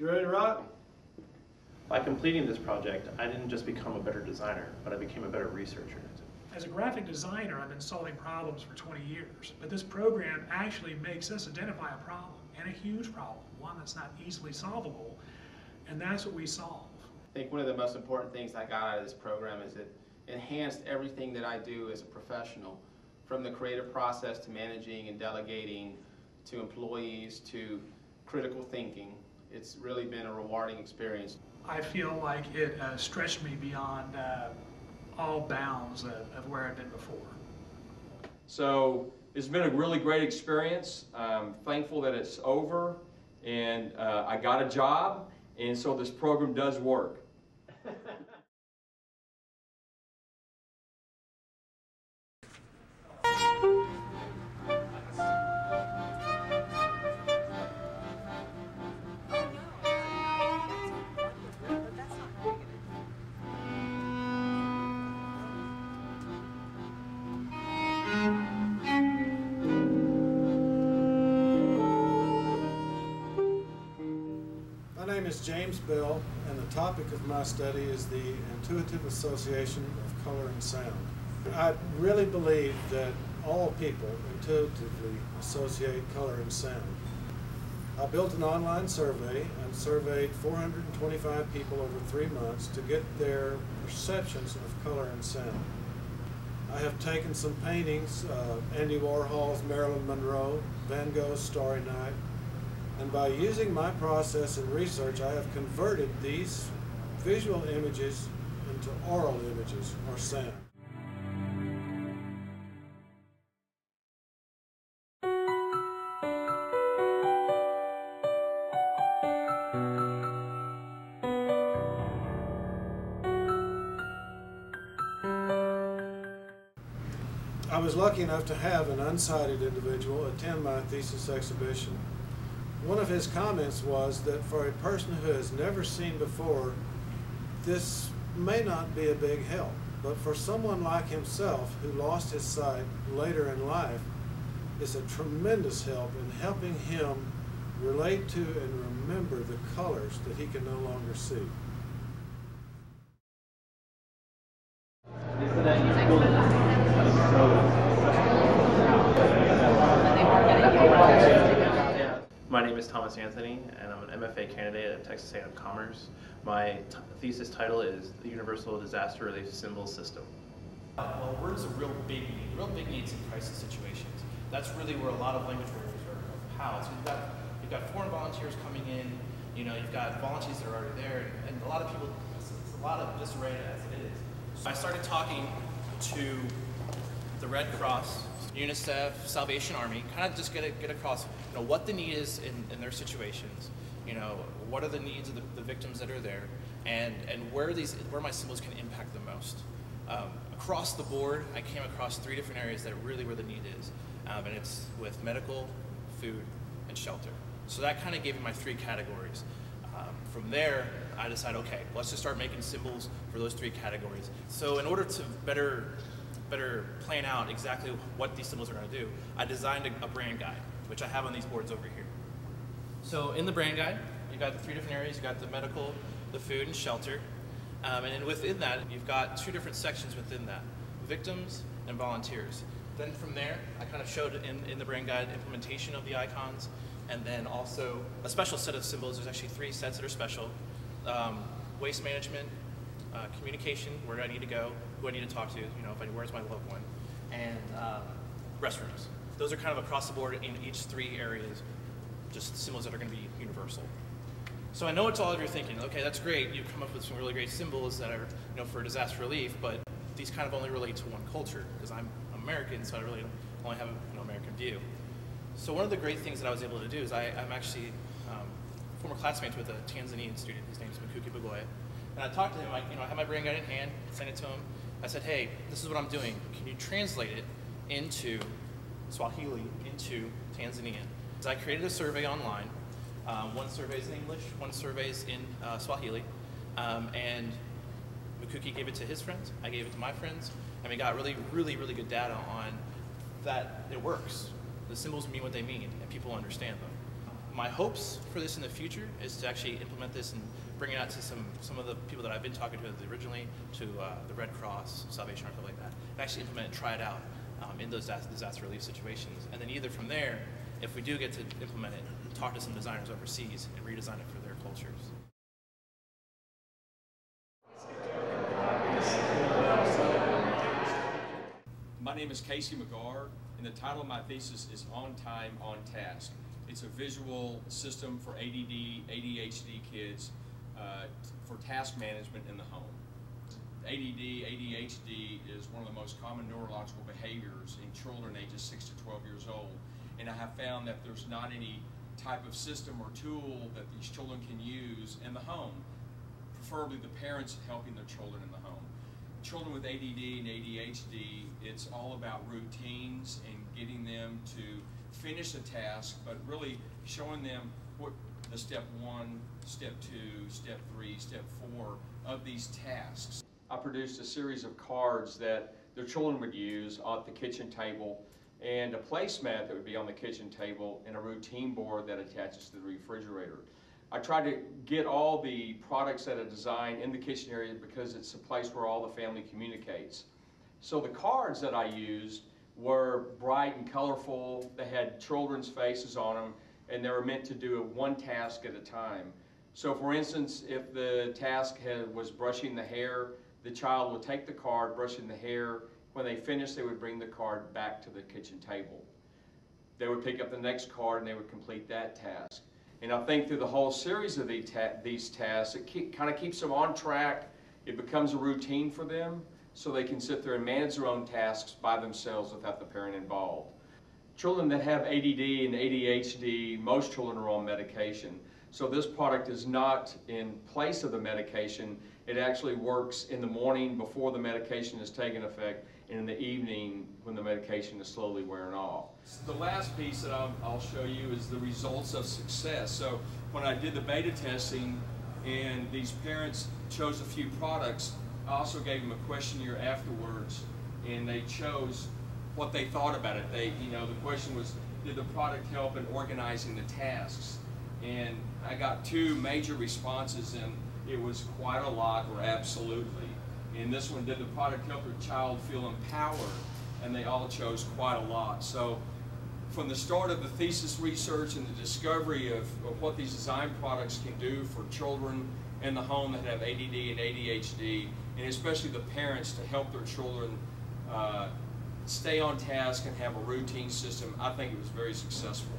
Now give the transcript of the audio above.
You ready to rock? By completing this project, I didn't just become a better designer, but I became a better researcher. As a graphic designer, I've been solving problems for 20 years, but this program actually makes us identify a problem, and a huge problem, one that's not easily solvable, and that's what we solve. I think one of the most important things I got out of this program is it enhanced everything that I do as a professional, from the creative process to managing and delegating to employees to critical thinking. It's really been a rewarding experience. I feel like it stretched me beyond all bounds of where I've been before. So it's been a really great experience. I'm thankful that it's over, and I got a job, and so this program does work. My name is James Bell, and the topic of my study is the intuitive association of color and sound. I really believe that all people intuitively associate color and sound. I built an online survey and surveyed 425 people over 3 months to get their perceptions of color and sound. I have taken some paintings, Andy Warhol's Marilyn Monroe, Van Gogh's Starry Night, and by using my process and research, I have converted these visual images into oral images or sound. I was lucky enough to have an unsighted individual attend my thesis exhibition. One of his comments was that for a person who has never seen before, this may not be a big help, but for someone like himself who lost his sight later in life, it's a tremendous help in helping him relate to and remember the colors that he can no longer see. My name is Thomas Anthony, and I'm an MFA candidate at Texas A&M-Commerce. My thesis title is The Universal Disaster Relief Symbol System. Well, words are real big needs in crisis situations. That's really where a lot of language barriers are housed. You've got foreign volunteers coming in, you've got volunteers that are already there, and a lot of people, it's a lot of disarray as it is. So I started talking to the Red Cross, UNICEF, Salvation Army, kind of just get across what the need is in their situations, what are the needs of the victims that are there, and where my symbols can impact the most. Across the board, I came across 3 different areas that really where the need is, and it's with medical, food, and shelter. So that kind of gave me my 3 categories. From there, I decided, okay, let's just start making symbols for those 3 categories. So in order to better plan out exactly what these symbols are going to do, I designed a brand guide, which I have on these boards over here. So in the brand guide, you've got the 3 different areas. You've got the medical, the food, and shelter. And within that, you've got 2 different sections within that, victims and volunteers. Then from there, I kind of showed in the brand guide implementation of the icons, and then also a special set of symbols. There's actually 3 sets that are special. Waste management, communication, where do I need to go, who I need to talk to, where's my loved one, and restrooms. Those are kind of across the board in each 3 areas, just symbols that are going to be universal. So I know it's all of you thinking, okay, that's great, you've come up with some really great symbols that are for disaster relief, but these kind of only relate to one culture, because I'm American, so I really only have an American view. So one of the great things that I was able to do is I'm actually former classmates with a Tanzanian student. His name is Mkuki Bagoya. And I talked to him, I had my brand guide in hand, sent it to him. I said, hey, this is what I'm doing. Can you translate it into Swahili, into Tanzanian? So I created a survey online. One survey is in English, one survey is in Swahili. And Mkuki gave it to his friends, I gave it to my friends, and we got really good data on that it works. The symbols mean what they mean, and people understand them. my hopes for this in the future is to actually implement this and bring it out to some of the people that I've been talking to originally, to the Red Cross, Salvation Army, stuff like that, and actually implement and try it out in those disaster relief situations. And then either from there, if we do get to implement it, talk to some designers overseas and redesign it for their cultures. My name is Casey McGarr, and the title of my thesis is On Time, On Task. It's a visual system for ADD, ADHD kids for task management in the home. ADD, ADHD is one of the most common neurological behaviors in children ages 6 to 12 years old. And I have found that there's not any type of system or tool that these children can use in the home, preferably the parents helping their children in the home. Children with ADD and ADHD, it's all about routines and getting them to finish a task, but really showing them what the step 1, step 2, step 3, step 4 of these tasks. I produced a series of cards that their children would use at the kitchen table, and a placemat that would be on the kitchen table, and a routine board that attaches to the refrigerator. I tried to get all the products that I designed in the kitchen area because it's a place where all the family communicates. So the cards that I used were bright and colorful. They had children's faces on them, and they were meant to do one task at a time. So for instance, if the task was brushing the hair, the child would take the card, brushing the hair. When they finished, they would bring the card back to the kitchen table. They would pick up the next card and they would complete that task. And I think through the whole series of these tasks, it kind of keeps them on track. It becomes a routine for them, so they can sit there and manage their own tasks by themselves without the parent involved. Children that have ADD and ADHD, most children are on medication. So this product is not in place of the medication. It actually works in the morning before the medication is taking effect, and in the evening when the medication is slowly wearing off. The last piece that I'll show you is the results of success. So when I did the beta testing and these parents chose a few products, I also gave them a questionnaire afterwards, and they chose what they thought about it. The question was, did the product help in organizing the tasks? And I got 2 major responses, and it was quite a lot, or absolutely. And this one, did the product help your child feel empowered? And they all chose quite a lot. So from the start of the thesis research and the discovery of what these design products can do for children in the home that have ADD and ADHD, and especially the parents to help their children stay on task and have a routine system, I think it was very successful.